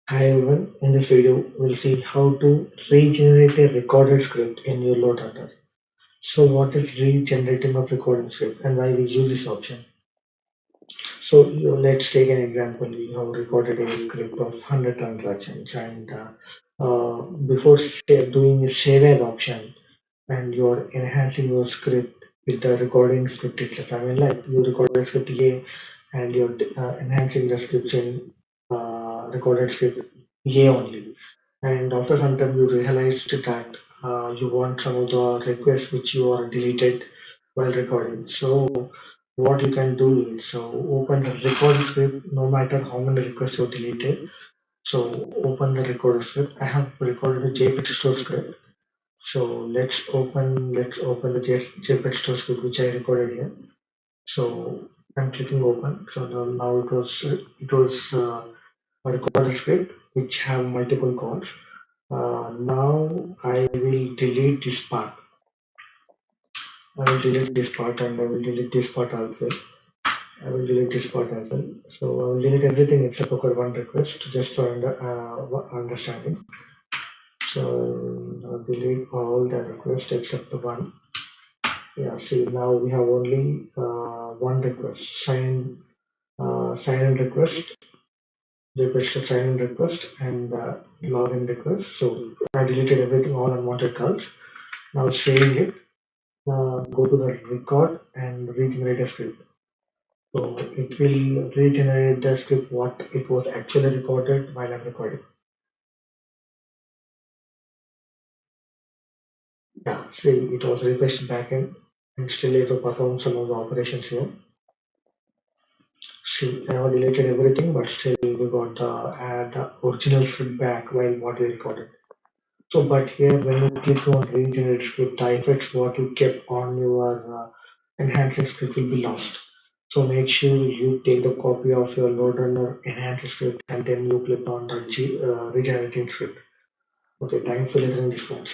Hi everyone, in this video we'll see how to regenerate a recorded script in your LoadRunner. So what is regenerating of recording script and why we use this option? So let's take an example. You have recorded a script of 100 transactions and before doing a save as option and you're enhancing your script with the recording script itself. I mean like you recorded script A and you're enhancing the scripts in recorded script A only. And after some time, you realized that you want some of the requests which you are deleted while recording. So what you can do is open the record script no matter how many requests you deleted. So open the record script. I have recorded a JPEG store script. So let's open the JPEG store script which I recorded here. So I'm clicking open. So now it was a recorded script which have multiple calls. Now I will delete this part. I will delete this part and I will delete this part also. I will delete this part as well. So I will delete everything except for one request just for understanding. So I'll delete all the requests except the one. Yeah, see now we have only one request. Sign in request, request a sign in request and login request. So I deleted everything all unwanted calls. Now saving it. Go to the record and regenerate a script. So it will regenerate the script what it was actually recorded while I'm recording. Yeah, see it was refreshed backend and still it will perform some of the operations here. See, I have deleted everything, but still we got the original script back while what we recorded. So, but here when you click on regenerate script, the effects what you kept on your enhanced script will be lost. So make sure you take the copy of your LoadRunner enhanced script and then you click on the regenerating script. Okay, thanks for listening this one.